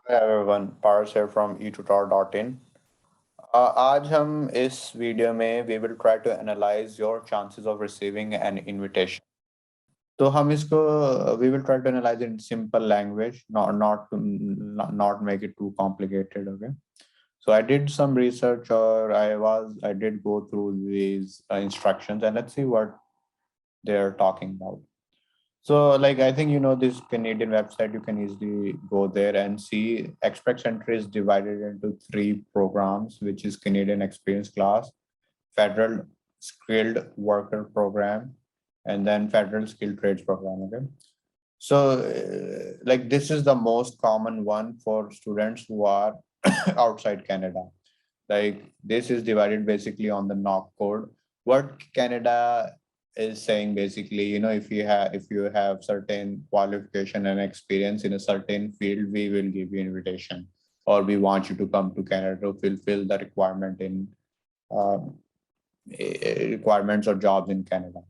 Hi everyone, Paras here from etutor.in. आज हम इस वीडियो में we will try to analyze your chances of receiving an invitation. तो हम इसको we will try to analyze in simple language, not make it too complicated. Okay. So I did some research, or I did go through these instructions, and let's see what they're talking about. So, like, I think you know this Canadian website, you can easily go there and see Express Entry is divided into three programs, which is Canadian Experience Class, Federal Skilled Worker Program, and then Federal Skilled Trades Program. Okay. So, like, this is the most common one for students who are outside Canada. Like, this is divided basically on the knock code. What Canada is saying basically, if you have certain qualification and experience in a certain field, we will give you invitation, or we want you to come to Canada to fulfill the requirement in um, requirements or jobs in Canada.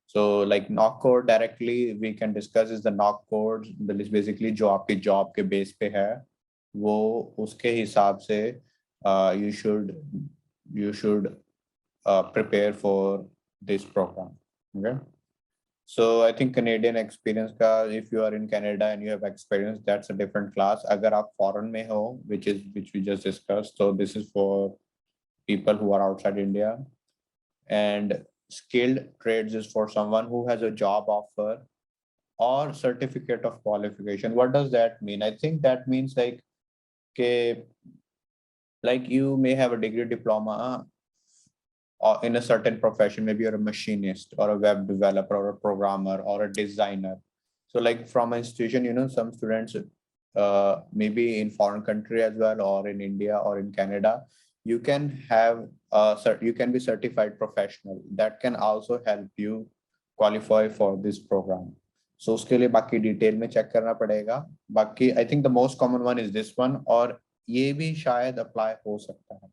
So like knock code directly we can discuss is the knock code, that is basically जो आपकी job के base पे है, वो उसके हिसाब से you should prepare for this program. Okay. So I think Canadian experience का, if you are in Canada and you have experience, that's a different class. अगर आप foreign में हो, which we just discussed, so this is for people who are outside India. And skilled trades is for someone who has a job offer or certificate of qualification. What does that mean? I think that means okay, like you may have a degree diploma or in a certain profession, maybe you're a machinist or a web developer or a programmer or a designer. So like from an institution, some students maybe in foreign country as well, or in India or in Canada, you can have you can be certified professional. That can also help you qualify for this program. So उसके लिए बाकी detail में check करना पड़ेगा. बाकी I think the most common one is this one, और ये भी शायद अप्लाई हो सकता है.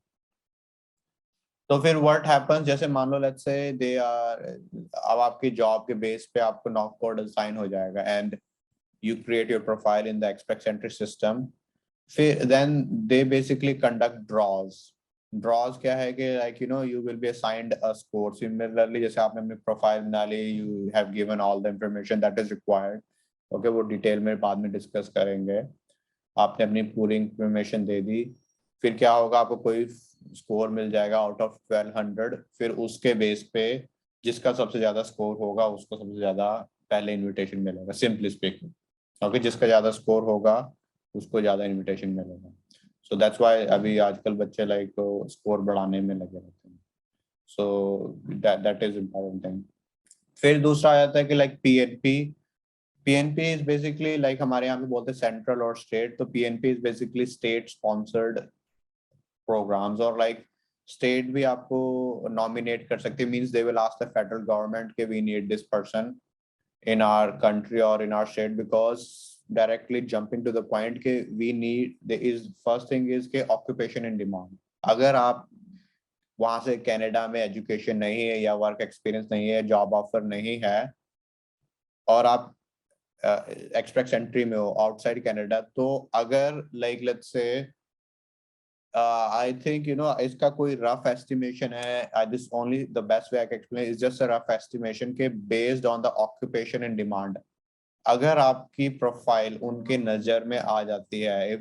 तो फिर व्हाट हैपेंस, जैसे मान लो लेट्स से दे आर, अब आपकी जॉब के बेस पे आपको नॉक कोड असाइन हो जाएगा and you create your profile in the express entry system. फिर then they basically conduct draws क्या है कि like you will be assigned a score. Similarly जैसे आपने अपनी प्रोफाइल बना ली, you have given all the information that is required. Okay, वो डिटेल में बाद में डिस्कस करेंगे. आपने अपनी पूरी इंफॉर्मेशन दे दी, फिर क्या होगा, आपको कोई स्कोर मिल जाएगा आउट ऑफ 1200. फिर उसके बेस पे जिसका सबसे ज्यादा स्कोर होगा उसको सबसे ज्यादा पहले इनविटेशन मिलेगा, सिंपली स्पीकिंग. ओके, जिसका ज्यादा स्कोर होगा उसको ज्यादा इनविटेशन मिलेगा. सो दैट्स व्हाई अभी आजकल बच्चे लाइक स्कोर बढ़ाने में लगे रहते हैं. So that is important thing. फिर दूसरा आ जाता है कि like PNP. PNP is basically like हमारे यहाँ पे बोलते हैं सेंट्रल और स्टेट. तो PNP is basically state sponsored programs, और लाइक स्टेट भी आपको नॉमिनेट कर सकते हैं. Means they will ask the federal government के we need this person in our country or in our state, because directly jumping to the point के we need, there is first thing is के occupation in demand. अगर आप वहां से Canada में education नहीं है या वर्क एक्सपीरियंस नहीं है, जॉब ऑफर नहीं है, और आप एक्सप्रेस एंट्री में हो आउटसाइड कनाडा, तो अगर like let's say I think इसका कोई रफ एस्टिमेशन है. This only the best way I can explain is just a rough estimation के based on the occupation and demand. अगर आपकी प्रोफाइल उनके नजर में आ जाती है, if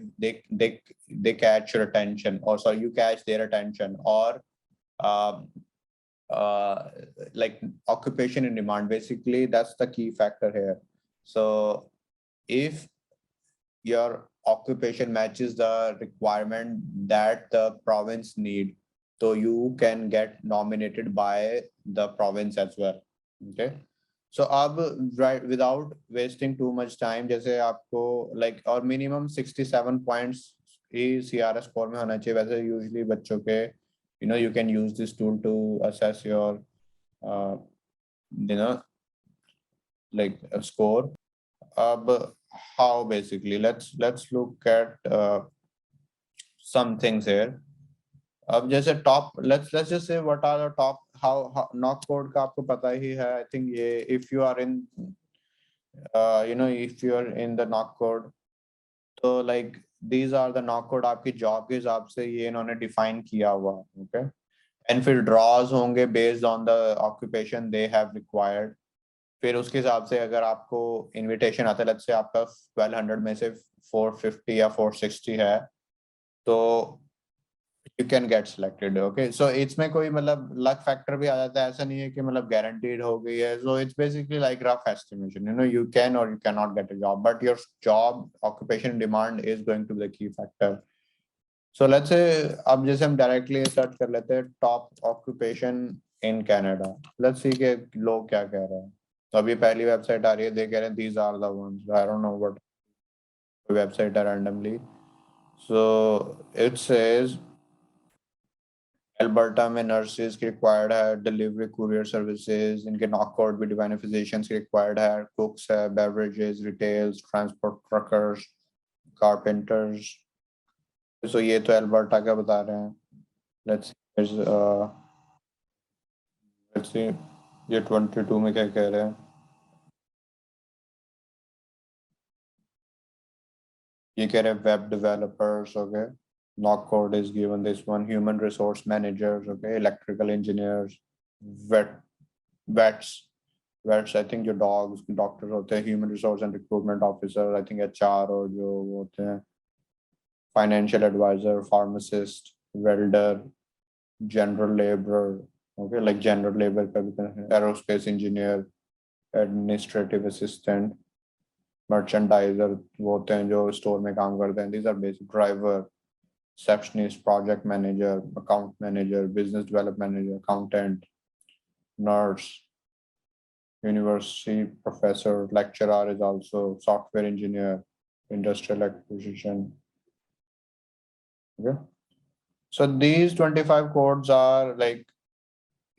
they catch your attention, or sorry you catch their attention, or like occupation and demand, basically that's the key factor here. So if your occupation matches the requirement that the province need, so you can get nominated by the province as well. Okay, so अब right, without wasting too much time, जैसे आपको like और minimum 67 points ही CRS score में होना चाहिए. वैसे usually बच्चों के you can use this tool to assess your like a score. अब how basically, let's look at some things here. अब जैसे top, let's just say what are the top, how knock code का आपको पता ही है. I think ये if you are in if you are in the knock code, so like these are the knock code आपकी job के हिसाब से ये इन्होंने डिफाइन किया हुआ, ओके। एंड फिर ड्रॉज होंगे based on the occupation they have required. फिर उसके हिसाब से अगर आपको इनविटेशन आता है, लेट्स से आपका 1200 में से 450 या 460 है, तो you can get selected, okay. So इसमें कोई मतलब लक फैक्टर भी आ जाता है, ऐसा नहीं है कि मतलब गारंटीड हो गई है। So it's basically like rough estimation, you can और you can not get a job, but your job occupation demand is going to be the key factor. So let's say अब जैसे हम डायरेक्टली सर्च कर लेते हैं top occupation in Canada, let's see के लोग क्या कह रहे हैं। तो अभी पहली वेबसाइट आ रही है, दे कह रहे हैं these are the ones, I don't know what website है randomly. So it says Alberta में नर्सेज की रिक्वायर्ड है, डिलीवरी कुरियर सर्विसेज, इनके नॉक कोड भी डिवाइन फिजिशियंस की रिक्वायर्ड है, कुक्स है, beverages, retails, transport, truckers, carpenters. So ये तो अल्बर्टा का बता रहे हैं। लेट्स लेट्स सी ये 22 में क्या कह रहे हैं। ये कह रहे हैं web developers, okay. No code is given this one, human resource managers, okay, electrical engineers, vet vets vets I think जो डॉग्स डॉक्टर होते हैं, human resource and recruitment officer I think HR, और जो वो होते हैं financial adviser, pharmacist, welder, general labour, okay, like general labour का भी, aerospace engineer, administrative assistant, merchandiser वो होते हैं जो स्टोर में काम करते हैं, these are basic, driver, receptionist, project manager, account manager, business development manager, accountant, nurse, university professor, lecturer is also software engineer, industrial acquisition. Okay. So these 25 codes are like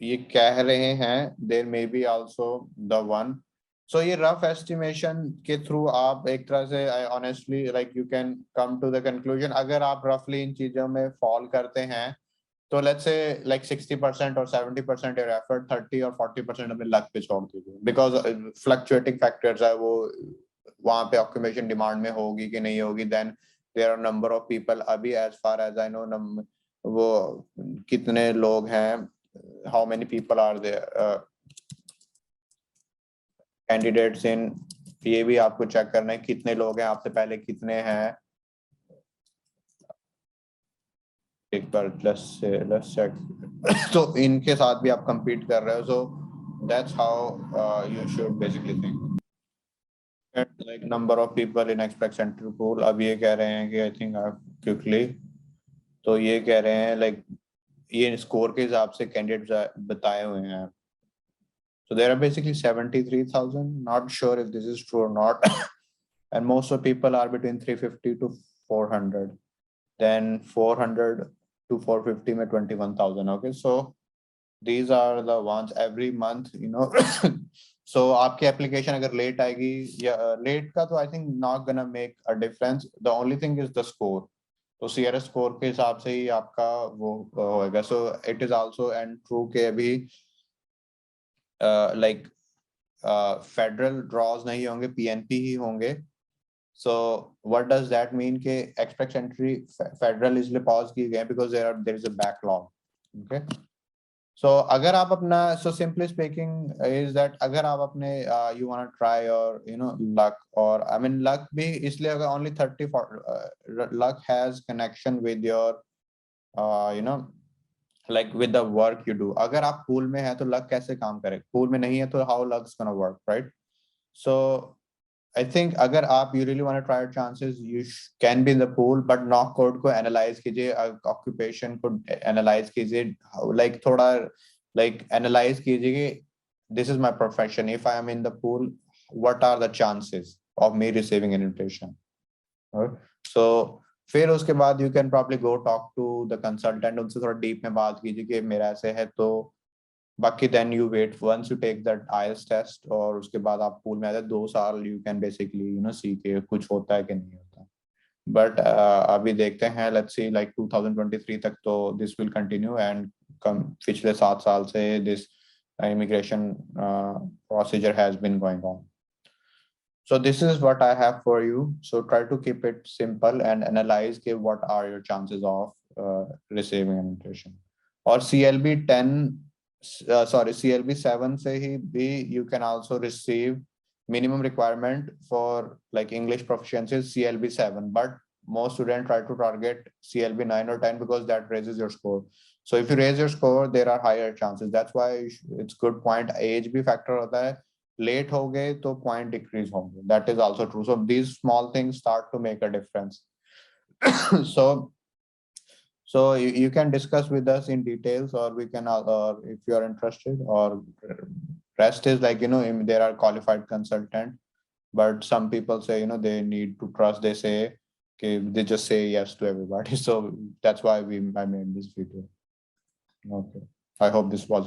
ये कह रहे हैं there may be also the one. So ये rough estimation के through आप एक तरह से honestly like you can come to the conclusion, अगर आप roughly इन चीजों में fall करते हैं तो लेट्स से लाइक 60% और 70% योर एफर्ट, 30 और 40% अपने लक पे छोड़ दीजिए, बिकॉज फ्लक्चुएटिंग फैक्टर्स है वो, वहां पे ऑक्यूपेशन डिमांड में होगी कि नहीं होगी। Then there are number of people, अभी as far as I know वो कितने लोग हैं, how many people are there candidates in, ये भी आपको चेक करना है कितने लोग हैं आपसे पहले, कितने हैं। एक बार लेट्स चेक तो इनके साथ भी आप compete कर रहे हो, so that's how you should basically think. And like number of people in expect center pool, अब ये कह रहे हैं कि I think quickly, तो ये कह रहे हैं like ये स्कोर के हिसाब से कैंडिडेट बताए हुए हैं। So there are basically 73,000, not sure if this is true or not and most of people are between 350 to 400, then 400 to 450 में 21,000, okay। So these are the ones every month, so आपकी application अगर late आएगी या late का, तो I think not gonna make a difference, the only thing is the score. तो CRS score के हिसाब से ही आपका वो होएगा। So it is also and true के अभी लाइक फेडरल ड्रॉज नहीं होंगे, पीएनपी ही होंगे। So what does that mean के एक्सपेक्ट एंट्री फेडरल इसलिए पॉज किए गए because there is a backlog, okay. So अगर आप अपना, so simply speaking is that अगर आप अपने यू वांट टू ट्राई और लक, और आई मीन लक भी इसलिए अगर only 30 luck has connection with your you know like with the work you do. अगर आप पूल में है तो लक कैसे काम करे, पूल में नहीं है तो how lux gonna work, right. So I think अगर आप you really want to try your chances, you can be in the pool, but knock code को analyze कीजिए, occupation को analyze कीजिए, like थोड़ा like analyze कीजिए कि this is my profession, if I am in the pool, what are the chances of me receiving an invitation, right? So फिर उसके बाद you can probably go talk to the consultant, उनसे थोड़ा deep में बात कीजिए कि मेरा ऐसे है, तो बाकी then you wait once you take that IELTS test और उसके बाद आप पूल में आ जाए, 2 साल you can basically see के कुछ होता है कि नहीं होता। But अभी देखते हैं, let's see like 2023 तक तो this will continue and पिछले 7 साल से this immigration procedure has been going on. So this is what I have for you. So try to keep it simple and analyze ke what are your chances of receiving an invitation. Or CLB 10, sorry, CLB 7 say he be you can also receive minimum requirement for like English proficiency is CLB 7, but most students try to target CLB 9 or 10 because that raises your score. So if you raise your score, there are higher chances. That's why it's good point. Age भी factor होता है. Late हो गए तो point decrease होंगे. That is also true. So these small things start to make a difference. So you can discuss with us in details, or we can, or if you are interested, or rest is like, there are qualified consultant, but some people say, they need to trust. They say, okay, they just say yes to everybody. So that's why I made this video. Okay. I hope this was helpful.